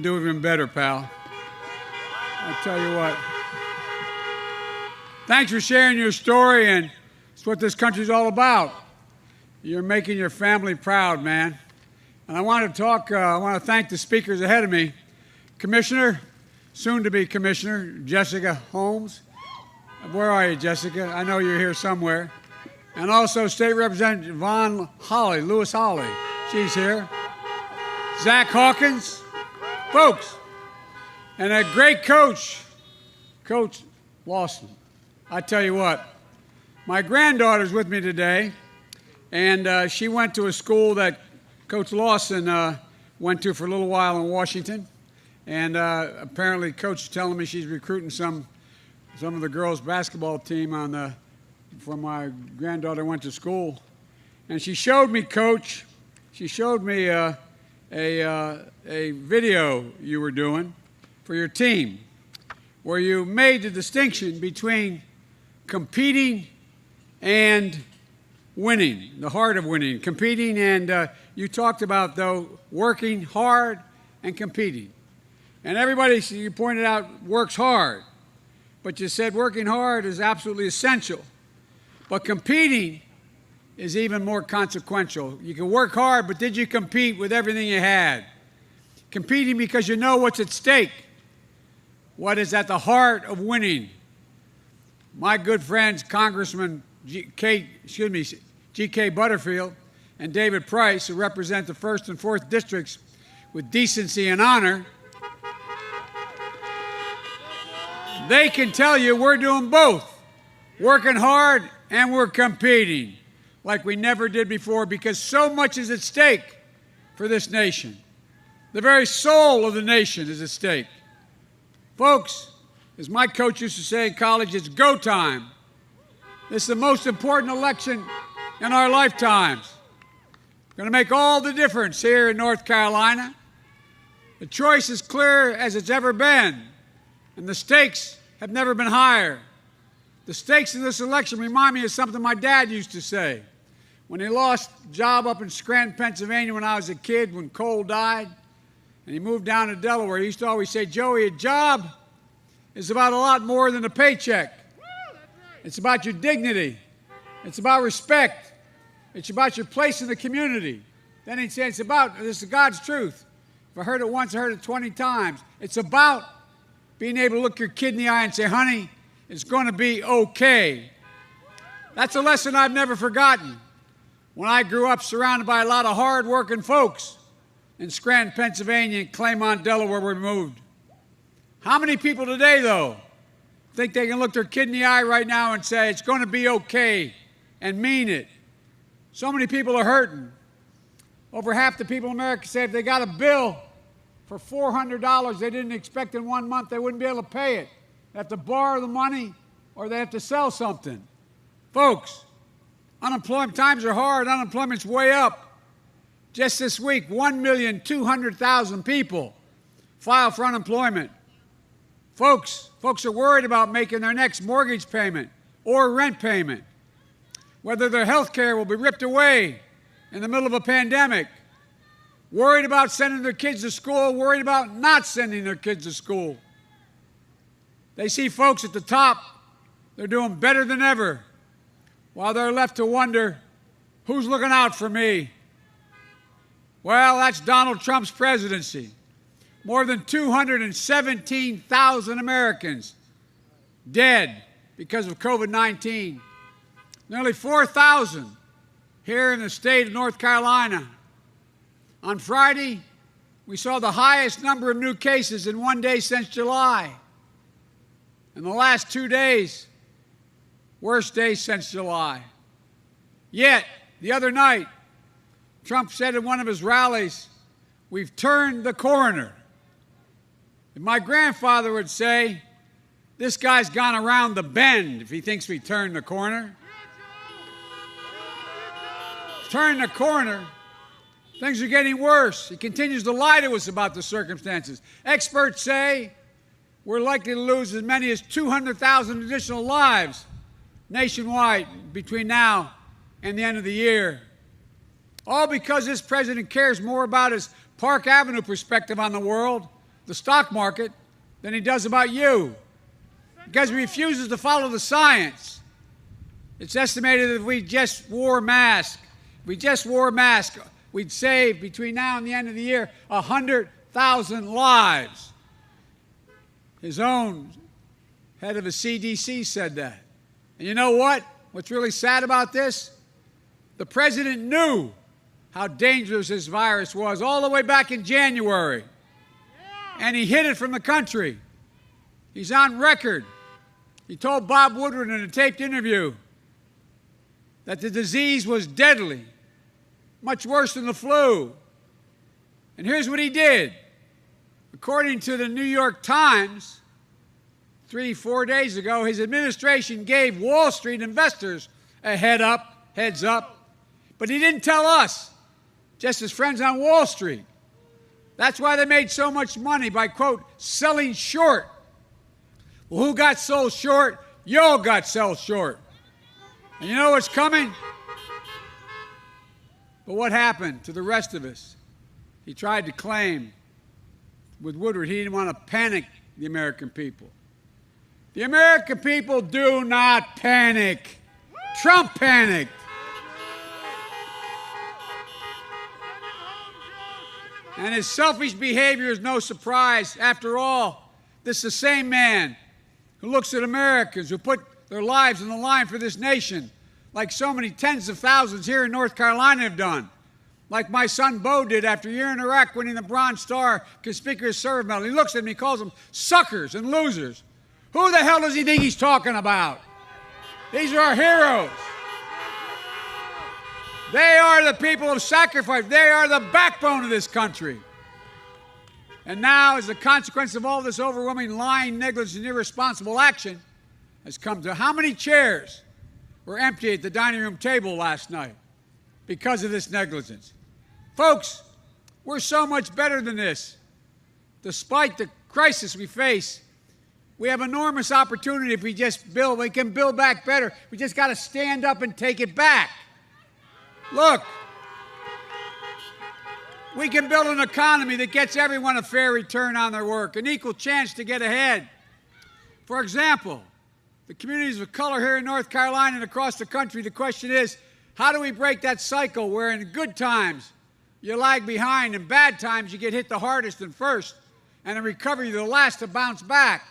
Do even better, pal. I'll tell you what. Thanks for sharing your story, and it's what this country's all about. You're making your family proud, man. And I want to thank the speakers ahead of me. Commissioner, soon-to-be Commissioner, Jessica Holmes. Where are you, Jessica? I know you're here somewhere. And also State Representative Yvonne Hawley, Lewis Hawley. She's here. Zach Hawkins. Folks, and a great coach, Coach Lawson. I tell you what, my granddaughter's with me today, and she went to a school that Coach Lawson went to for a little while in Washington, and apparently Coach is telling me she's recruiting some of the girls' basketball team from my granddaughter went to school, and she showed me, Coach, a video you were doing for your team where you made the distinction between competing and winning, the heart of winning, competing, and you talked about, though, working hard and competing. And everybody, you pointed out, works hard, but you said working hard is absolutely essential. But competing is even more consequential. You can work hard, but did you compete with everything you had? Competing because you know what's at stake, what is at the heart of winning. My good friends, Congressman G.K. Butterfield and David Price, who represent the 1st and 4th districts with decency and honor, they can tell you we're doing both, working hard and we're competing like we never did before, because so much is at stake for this nation. The very soul of the nation is at stake. Folks, as my coach used to say in college, it's go time. This is the most important election in our lifetimes. Going to make all the difference here in North Carolina. The choice is clear as it's ever been, and the stakes have never been higher. The stakes in this election remind me of something my dad used to say. When he lost a job up in Scranton, Pennsylvania when I was a kid, when Cole died, and he moved down to Delaware, he used to always say, Joey, a job is about a lot more than a paycheck. It's about your dignity. It's about respect. It's about your place in the community. Then he'd say, this is God's truth. If I heard it once, I heard it 20 times. It's about being able to look your kid in the eye and say, honey, it's going to be okay. That's a lesson I've never forgotten. When I grew up surrounded by a lot of hard-working folks in Scranton, Pennsylvania, and Claymont, Delaware, where we moved. How many people today, though, think they can look their kid in the eye right now and say, it's going to be okay, and mean it? So many people are hurting. Over half the people in America say if they got a bill for $400 they didn't expect in 1 month, they wouldn't be able to pay it. They have to borrow the money or they have to sell something. Folks, unemployment times are hard. Unemployment's way up. Just this week, 1,200,000 people filed for unemployment. Folks are worried about making their next mortgage payment or rent payment, whether their health care will be ripped away in the middle of a pandemic, worried about sending their kids to school, worried about not sending their kids to school. They see folks at the top, they're doing better than ever, while they're left to wonder, who's looking out for me? Well, that's Donald Trump's presidency. More than 217,000 Americans dead because of COVID-19. Nearly 4,000 here in the state of North Carolina. On Friday, we saw the highest number of new cases in one day since July. In the last 2 days, worst day since July. Yet, the other night, Trump said in one of his rallies, we've turned the corner. And my grandfather would say, this guy's gone around the bend if he thinks we turned the corner. Turn the corner. Things are getting worse. He continues to lie to us about the circumstances. Experts say we're likely to lose as many as 200,000 additional lives nationwide between now and the end of the year. All because this president cares more about his Park Avenue perspective on the world the stock market than he does about you, because he refuses to follow the science. It's estimated that if we just wore masks, we'd save between now and the end of the year 100,000 lives. His own head of the CDC said that. And you know what? What's really sad about this? The president knew how dangerous this virus was all the way back in January. And he hid it from the country. He's on record. He told Bob Woodward in a taped interview that the disease was deadly, much worse than the flu. And here's what he did. According to the New York Times, 3-4 days ago, his administration gave Wall Street investors a heads up, but he didn't tell us, just his friends on Wall Street. That's why they made so much money by, quote, selling short. Well, who got sold short? Y'all got sold short. And you know what's coming? But what happened to the rest of us? He tried to claim with Woodward he didn't want to panic the American people. The American people do not panic. Trump panicked. And his selfish behavior is no surprise. After all, this is the same man who looks at Americans who put their lives on the line for this nation, like so many tens of thousands here in North Carolina have done, like my son Bo did after a year in Iraq winning the Bronze Star Conspicuous Service Medal. He looks at me, he calls them suckers and losers. Who the hell does he think he's talking about? These are our heroes. They are the people of sacrifice. They are the backbone of this country. And now, as a consequence of all this overwhelming lying, negligence, and irresponsible action, has come to how many chairs were empty at the dining room table last night because of this negligence? Folks, we're so much better than this. Despite the crisis we face, we have enormous opportunity if we just build. We can build back better. We just got to stand up and take it back. Look, we can build an economy that gets everyone a fair return on their work, an equal chance to get ahead. For example, the communities of color here in North Carolina and across the country, the question is, how do we break that cycle where in good times you lag behind, and bad times you get hit the hardest and first, and in recovery you're the last to bounce back?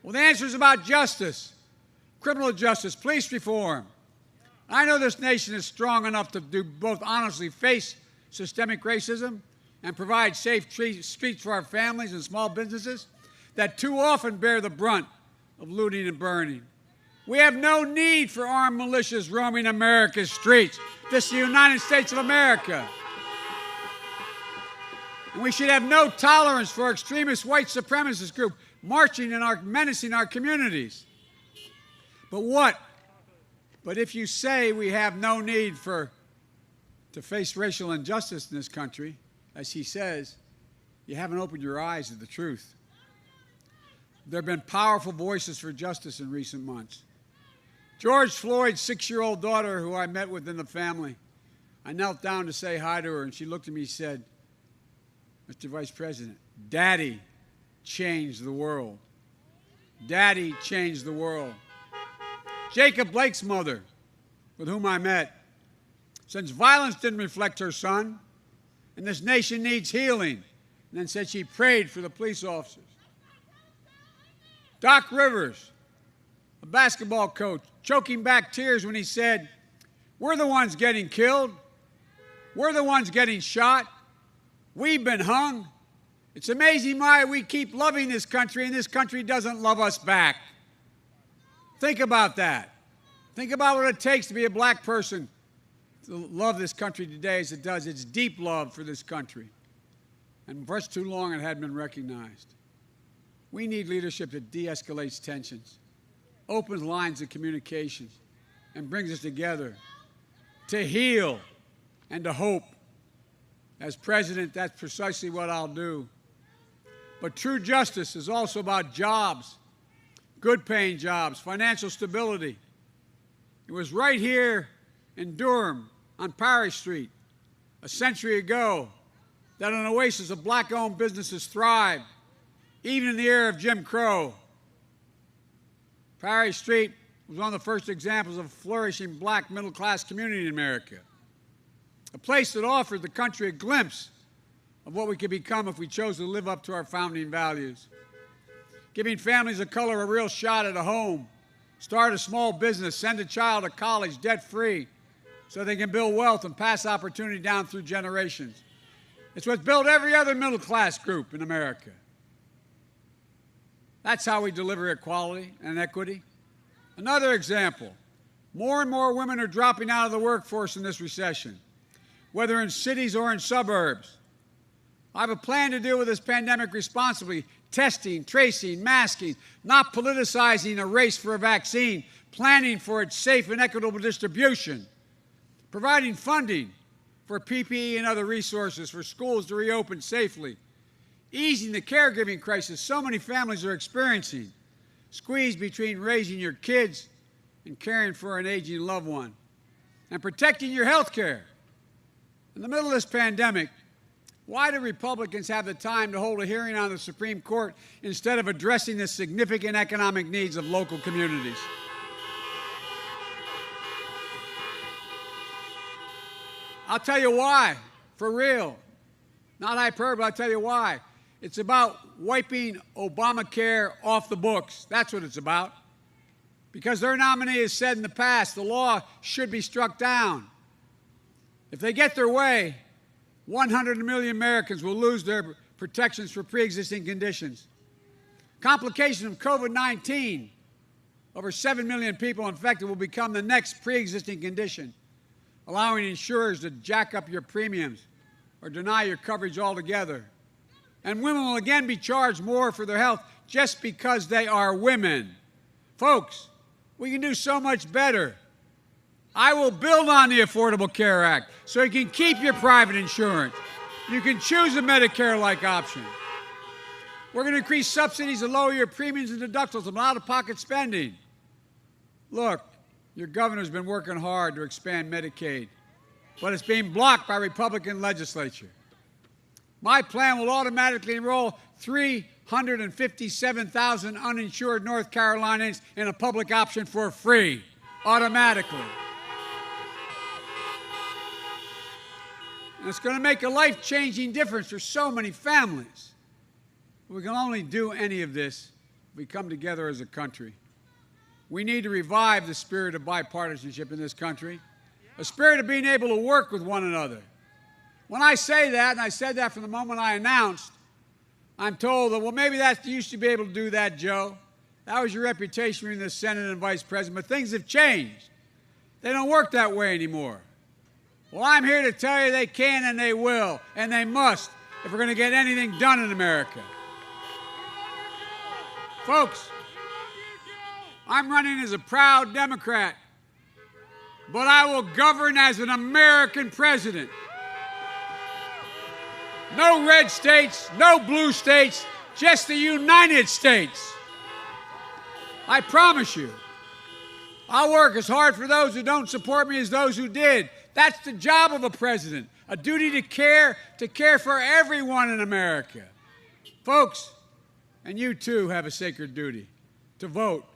Well, the answer is about justice, criminal justice, police reform. I know this nation is strong enough to do both honestly face systemic racism and provide safe streets for our families and small businesses that too often bear the brunt of looting and burning. We have no need for armed militias roaming America's streets. This is the United States of America. And we should have no tolerance for extremist white supremacist groups marching and menacing our communities. But if you say we have no need to face racial injustice in this country, as he says, you haven't opened your eyes to the truth. There have been powerful voices for justice in recent months. George Floyd's 6-year-old daughter, who I met with in the family, I knelt down to say hi to her, and she looked at me and said, Mr. Vice President, Daddy changed the world. Daddy changed the world. Jacob Blake's mother, with whom I met, since violence didn't reflect her son, and this nation needs healing, and then said she prayed for the police officers. Doc Rivers, a basketball coach, choking back tears when he said, we're the ones getting killed. We're the ones getting shot. We've been hung. It's amazing why we keep loving this country and this country doesn't love us back. Think about that. Think about what it takes to be a black person to love this country today as it does. It's deep love for this country. And for too long it hadn't been recognized. We need leadership that de-escalates tensions, opens lines of communication, and brings us together to heal and to hope. As president, that's precisely what I'll do. But true justice is also about jobs, good-paying jobs, financial stability. It was right here in Durham on Parish Street a century ago that an oasis of black-owned businesses thrived Even in the era of Jim Crow, Perry Street was one of the first examples of a flourishing black middle-class community in America, a place that offered the country a glimpse of what we could become if we chose to live up to our founding values, giving families of color a real shot at a home, start a small business, send a child to college debt-free so they can build wealth and pass opportunity down through generations. It's what's built every other middle-class group in America. That's how we deliver equality and equity. Another example, more and more women are dropping out of the workforce in this recession, whether in cities or in suburbs. I have a plan to deal with this pandemic responsibly, testing, tracing, masking, not politicizing a race for a vaccine, planning for its safe and equitable distribution, providing funding for PPE and other resources for schools to reopen safely, easing the caregiving crisis so many families are experiencing, squeezed between raising your kids and caring for an aging loved one, and protecting your health care. In the middle of this pandemic, why do Republicans have the time to hold a hearing on the Supreme Court instead of addressing the significant economic needs of local communities? I'll tell you why, for real. Not hyperbole, I'll tell you why. It's about wiping Obamacare off the books. That's what it's about. Because their nominee has said in the past the law should be struck down. If they get their way, 100 million Americans will lose their protections for pre-existing conditions. Complication of COVID-19, over 7 million people infected will become the next pre-existing condition, allowing insurers to jack up your premiums or deny your coverage altogether. And women will again be charged more for their health just because they are women. Folks, we can do so much better. I will build on the Affordable Care Act so you can keep your private insurance. You can choose a Medicare-like option. We're going to increase subsidies and lower your premiums and deductibles and out-of-pocket spending. Look, your governor's been working hard to expand Medicaid, but it's being blocked by Republican legislature. My plan will automatically enroll 357,000 uninsured North Carolinians in a public option for free, automatically. And it's going to make a life-changing difference for so many families. We can only do any of this if we come together as a country. We need to revive the spirit of bipartisanship in this country, a spirit of being able to work with one another. When I say that, and I said that from the moment I announced, I'm told that, well, maybe you used to be able to do that, Joe. That was your reputation in the Senate and Vice President, but things have changed. They don't work that way anymore. Well, I'm here to tell you they can and they will, and they must, if we're going to get anything done in America. Folks, I'm running as a proud Democrat, but I will govern as an American president. No red states, no blue states, just the United States. I promise you. I'll work as hard for those who don't support me as those who did. That's the job of a president, a duty to care for everyone in America. Folks, and you too have a sacred duty to vote,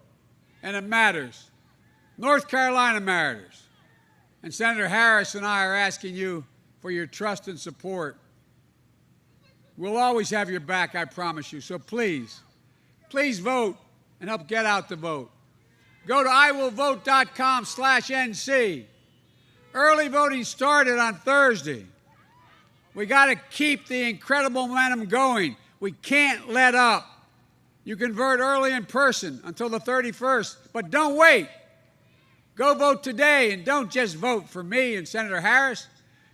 and it matters. North Carolina matters. And Senator Harris and I are asking you for your trust and support. We'll always have your back, I promise you. So please, please vote and help get out the vote. Go to iwillvote.com/NC. Early voting started on Thursday. We got to keep the incredible momentum going. We can't let up. You can vote early in person until the 31st, but don't wait. Go vote today, and don't just vote for me and Senator Harris.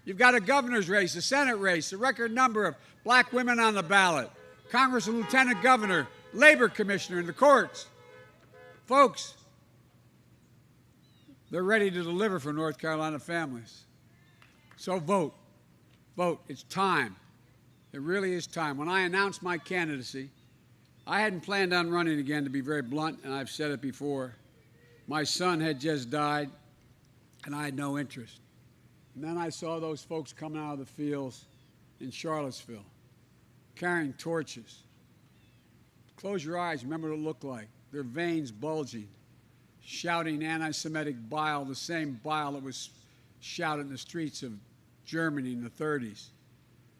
You've got a governor's race, a Senate race, a record number of black women on the ballot, Congress and Lieutenant Governor, Labor Commissioner in the courts. Folks, they're ready to deliver for North Carolina families. So vote. Vote. It's time. It really is time. When I announced my candidacy, I hadn't planned on running again, to be very blunt, and I've said it before. My son had just died, and I had no interest. And then I saw those folks coming out of the fields in Charlottesville, carrying torches, Close your eyes. Remember what it looked like. Their veins bulging, shouting anti-Semitic bile, the same bile that was shouted in the streets of Germany in the 30s,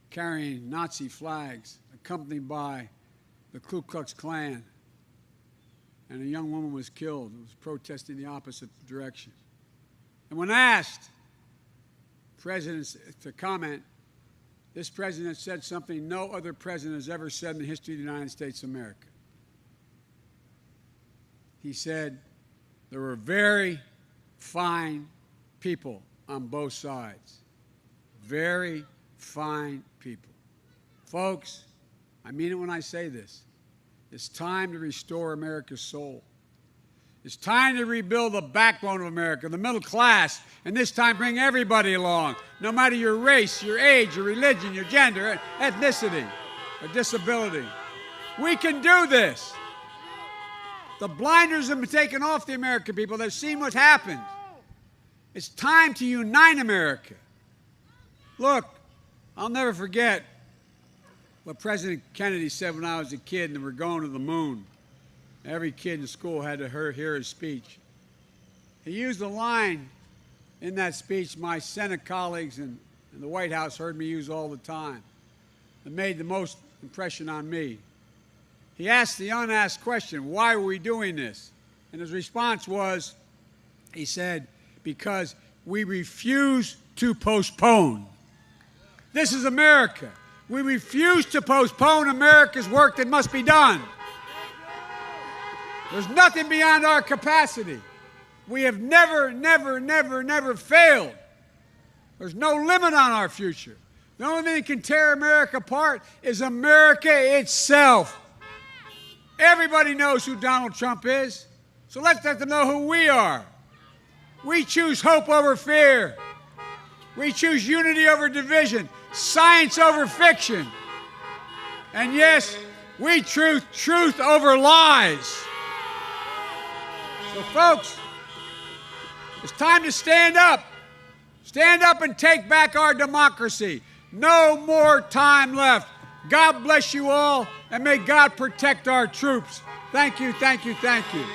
carrying Nazi flags, accompanied by the Ku Klux Klan. And a young woman was killed who was protesting the opposite direction. And when asked presidents to comment, this president said something no other president has ever said in the history of the United States of America. He said, there were very fine people on both sides. Very fine people. Folks, I mean it when I say this. It's time to restore America's soul. It's time to rebuild the backbone of America, the middle class, and this time bring everybody along, no matter your race, your age, your religion, your gender, ethnicity, or disability. We can do this. The blinders have been taken off the American people. They've seen what's happened. It's time to unite America. Look, I'll never forget what President Kennedy said when I was a kid and we were going to the moon. Every kid in school had to hear his speech. He used a line in that speech my Senate colleagues and the White House heard me use all the time. It made the most impression on me. He asked the unasked question, why are we doing this? And his response was, he said, because we refuse to postpone. This is America. We refuse to postpone America's work that must be done. There's nothing beyond our capacity. We have never, never, never, never failed. There's no limit on our future. The only thing that can tear America apart is America itself. Everybody knows who Donald Trump is, so let's let them know who we are. We choose hope over fear. We choose unity over division, science over fiction. And yes, we choose truth over lies. So folks, it's time to stand up. Stand up and take back our democracy. No more time left. God bless you all, and may God protect our troops. Thank you, thank you, thank you.